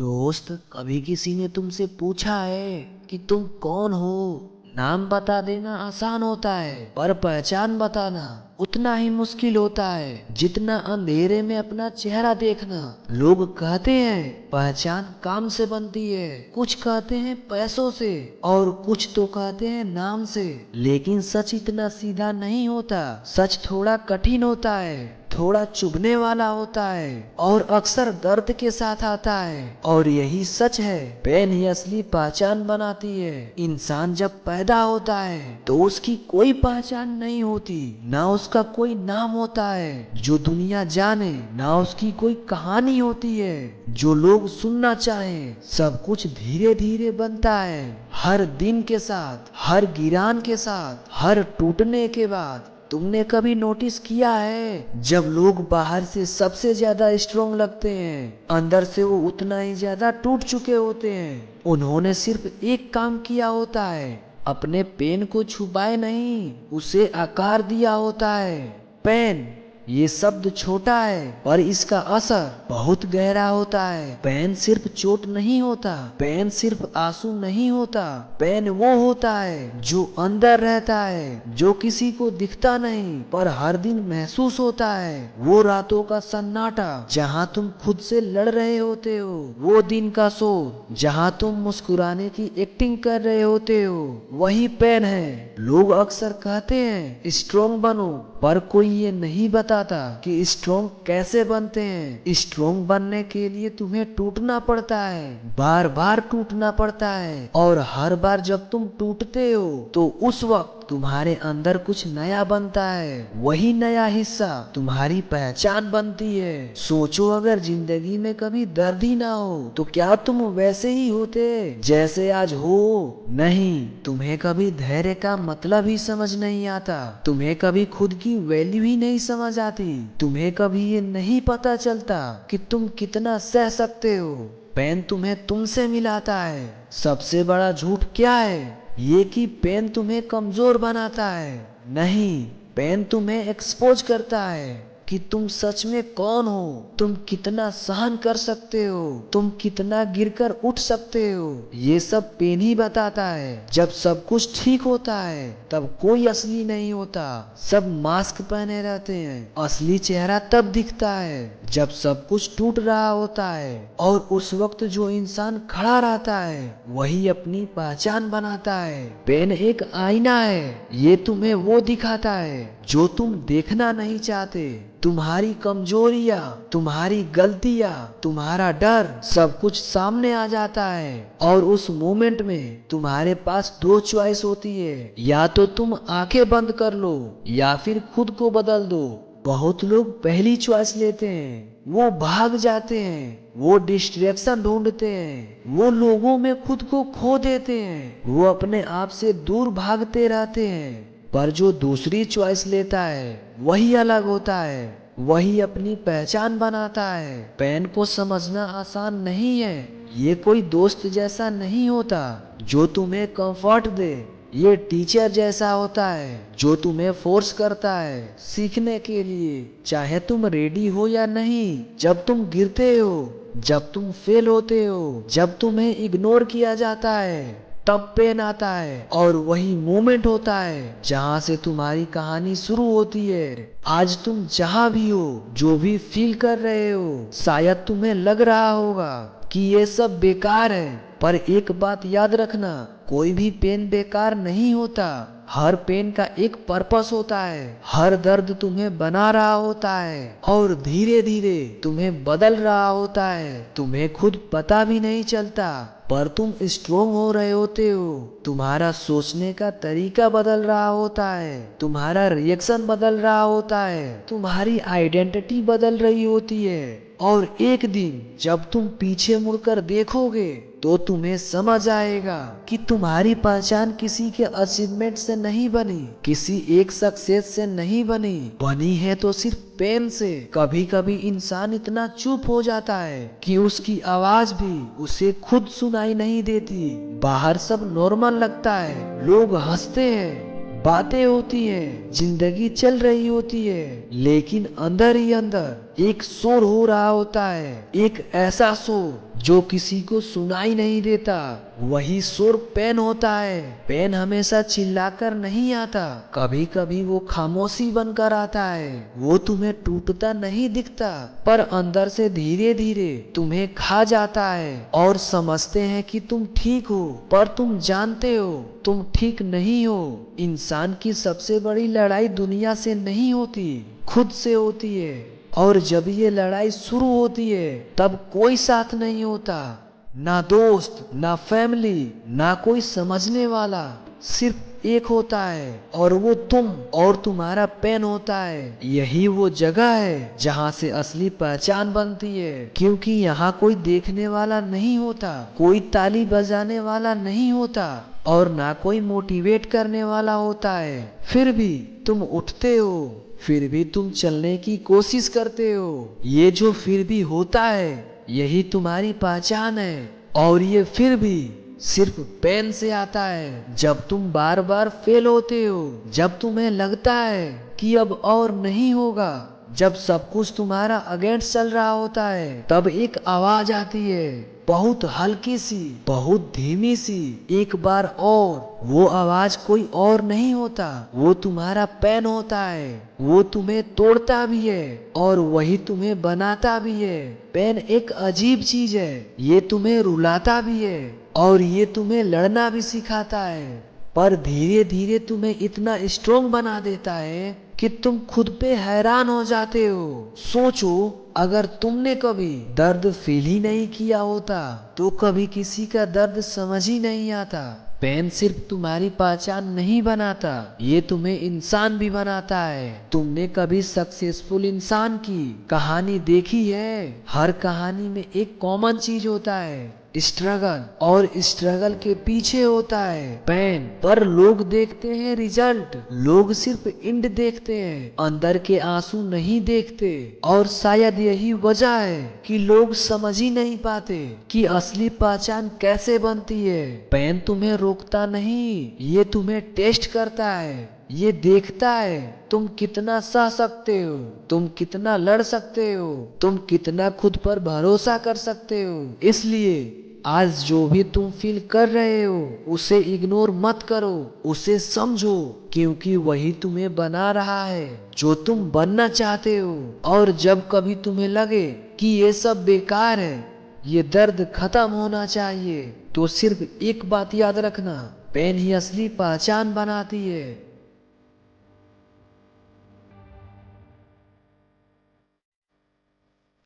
दोस्त, कभी किसी ने तुमसे पूछा है कि तुम कौन हो? नाम बता देना आसान होता है, पर पहचान बताना उतना ही मुश्किल होता है जितना अंधेरे में अपना चेहरा देखना। लोग कहते हैं पहचान काम से बनती है, कुछ कहते हैं पैसों से, और कुछ तो कहते हैं नाम से। लेकिन सच इतना सीधा नहीं होता। सच थोड़ा कठिन होता है, थोड़ा चुभने वाला होता है, और अक्सर दर्द के साथ आता है। और यही सच है, पेन ही असली पहचान बनाती है। इंसान जब पैदा होता है तो उसकी कोई पहचान नहीं होती, ना उसका कोई नाम होता है जो दुनिया जाने, ना उसकी कोई कहानी होती है जो लोग सुनना चाहें। सब कुछ धीरे धीरे बनता है, हर दिन के साथ, हर गिरान के साथ, हर टूटने के बाद। तुमने कभी नोटिस किया है, जब लोग बाहर से सबसे ज्यादा स्ट्रोंग लगते हैं, अंदर से वो उतना ही ज्यादा टूट चुके होते हैं। उन्होंने सिर्फ एक काम किया होता है, अपने पेन को छुपाए नहीं, उसे आकार दिया होता है। पेन ये शब्द छोटा है, पर इसका असर बहुत गहरा होता है। पेन सिर्फ चोट नहीं होता, पेन सिर्फ आंसू नहीं होता। पेन वो होता है जो अंदर रहता है, जो किसी को दिखता नहीं पर हर दिन महसूस होता है। वो रातों का सन्नाटा जहाँ तुम खुद से लड़ रहे होते हो, वो दिन का शोर जहाँ तुम मुस्कुराने की एक्टिंग कर रहे होते हो, वही पेन है। लोग अक्सर कहते हैं स्ट्रोंग बनो, पर कोई ये नहीं बताता कि स्ट्रोंग कैसे बनते हैं। स्ट्रोंग बनने के लिए तुम्हें टूटना पड़ता है, बार बार टूटना पड़ता है, और हर बार जब तुम टूटते हो तो उस वक्त तुम्हारे अंदर कुछ नया बनता है। वही नया हिस्सा तुम्हारी पहचान बनती है। सोचो, अगर जिंदगी में कभी दर्द ही ना हो तो क्या तुम वैसे ही होते जैसे आज हो? नहीं, तुम्हें कभी धैर्य का मतलब ही समझ नहीं आता, तुम्हें कभी खुद की वैल्यू ही नहीं समझ आती, तुम्हें कभी ये नहीं पता चलता कि तुम कितना सह सकते हो। पेन तुम्हें तुमसे मिलाता है। सबसे बड़ा झूठ क्या है? ये कि पेन तुम्हें कमजोर बनाता है। नहीं, पेन तुम्हें एक्सपोज करता है कि तुम सच में कौन हो, तुम कितना सहन कर सकते हो, तुम कितना गिरकर उठ सकते हो। ये सब पेन ही बताता है। जब सब कुछ ठीक होता है तब कोई असली नहीं होता, सब मास्क पहने रहते हैं। असली चेहरा तब दिखता है जब सब कुछ टूट रहा होता है, और उस वक्त जो इंसान खड़ा रहता है वही अपनी पहचान बनाता है। पेन एक आईना है, ये तुम्हें वो दिखाता है जो तुम देखना नहीं चाहते। तुम्हारी कमजोरियां, तुम्हारी गलतियां, तुम्हारा डर, सब कुछ सामने आ जाता है। और उस मोमेंट में तुम्हारे पास दो चॉइस होती है, या तो तुम आंखें बंद कर लो या फिर खुद को बदल दो। बहुत लोग पहली चॉइस लेते हैं, वो भाग जाते हैं, वो डिस्ट्रैक्शन ढूंढते हैं, वो लोगों में खुद को खो देते हैं, वो अपने आप से दूर भागते रहते हैं। पर जो दूसरी चॉइस लेता है वही अलग होता है, वही अपनी पहचान बनाता है। पेन को समझना आसान नहीं है। ये कोई दोस्त जैसा नहीं होता जो तुम्हें कंफर्ट दे, ये टीचर जैसा होता है जो तुम्हें फोर्स करता है सीखने के लिए, चाहे तुम रेडी हो या नहीं। जब तुम गिरते हो, जब तुम फेल होते हो, जब तुम्हें इग्नोर किया जाता है, तब पेन आता है। और वही मोमेंट होता है जहाँ से तुम्हारी कहानी शुरू होती है। आज तुम जहाँ भी हो, जो भी फील कर रहे हो, शायद तुम्हें लग रहा होगा कि ये सब बेकार है, पर एक बात याद रखना, कोई भी पेन बेकार नहीं होता। हर पेन का एक पर्पस होता है, हर दर्द तुम्हें बना रहा होता है, और धीरे धीरे तुम्हें बदल रहा होता है। तुम्हें खुद पता भी नहीं चलता, पर तुम स्ट्रोंग हो रहे होते हो। तुम्हारा सोचने का तरीका बदल रहा होता है, तुम्हारा रिएक्शन बदल रहा होता है, तुम्हारी आइडेंटिटी बदल रही होती है। और एक दिन जब तुम पीछे मुड़कर देखोगे तो तुम्हें समझ आएगा कि तुम्हारी पहचान किसी के अचीवमेंट से नहीं बनी, किसी एक सक्सेस से नहीं बनी, बनी है तो सिर्फ पेन से। कभी कभी इंसान इतना चुप हो जाता है कि उसकी आवाज भी उसे खुद सुनाई नहीं देती। बाहर सब नॉर्मल लगता है, लोग हंसते हैं, बातें होती है, जिंदगी चल रही होती है, लेकिन अंदर ही अंदर एक शोर हो रहा होता है, एक ऐसा शोर जो किसी को सुनाई नहीं देता। वही शोर पेन होता है। पेन हमेशा चिल्लाकर नहीं आता, कभी कभी वो खामोशी बनकर आता है। वो तुम्हें टूटता नहीं दिखता, पर अंदर से धीरे धीरे तुम्हें खा जाता है। और समझते हैं कि तुम ठीक हो, पर तुम जानते हो तुम ठीक नहीं हो। इंसान की सबसे बड़ी लड़ाई दुनिया से नहीं होती, खुद से होती है। और जब ये लड़ाई शुरू होती है तब कोई साथ नहीं होता, ना दोस्त, ना फैमिली, ना कोई समझने वाला। सिर्फ एक होता है, और वो तुम और तुम्हारा पेन होता है। यही वो जगह है जहाँ से असली पहचान बनती है, क्योंकि यहाँ कोई देखने वाला नहीं होता, कोई ताली बजाने वाला नहीं होता, और ना कोई मोटिवेट करने वाला होता है। फिर भी तुम उठते हो, फिर भी तुम चलने की कोशिश करते हो। ये जो फिर भी होता है, यही तुम्हारी पहचान है। और ये फिर भी सिर्फ पेन से आता है। जब तुम बार बार फेल होते हो, जब तुम्हें लगता है कि अब और नहीं होगा, जब सब कुछ तुम्हारा अगेंस्ट चल रहा होता है, तब एक आवाज आती है, बहुत हल्की सी, बहुत धीमी सी, एक बार और। वो आवाज कोई और नहीं होता, वो तुम्हारा पेन होता है। वो तुम्हें तोड़ता भी है और वही तुम्हें बनाता भी है। पेन एक अजीब चीज है, ये तुम्हें रुलाता भी है और ये तुम्हें लड़ना भी सिखाता है, पर धीरे धीरे तुम्हें इतना स्ट्रोंग बना देता है कि तुम खुद पे हैरान हो जाते हो। सोचो, अगर तुमने कभी दर्द फील ही नहीं किया होता तो कभी किसी का दर्द समझ ही नहीं आता। पेन सिर्फ तुम्हारी पहचान नहीं बनाता, ये तुम्हें इंसान भी बनाता है। तुमने कभी सक्सेसफुल इंसान की कहानी देखी है? हर कहानी में एक कॉमन चीज होता है, स्ट्रगल। और स्ट्रगल के पीछे होता है पेन। पर लोग देखते हैं रिजल्ट, लोग सिर्फ एंड देखते हैं, अंदर के आंसू नहीं देखते। और शायद यही वजह है कि लोग समझ ही नहीं पाते कि असली पहचान कैसे बनती है। पेन तुम्हें रोकता नहीं, ये तुम्हें टेस्ट करता है। ये देखता है तुम कितना सह सकते हो, तुम कितना लड़ सकते हो, तुम कितना खुद पर भरोसा कर सकते हो। इसलिए आज जो भी तुम फील कर रहे हो, उसे इग्नोर मत करो, उसे समझो, क्योंकि वही तुम्हें बना रहा है जो तुम बनना चाहते हो। और जब कभी तुम्हें लगे कि ये सब बेकार है, ये दर्द खत्म होना चाहिए, तो सिर्फ एक बात याद रखना, पेन ही असली पहचान बनाती है।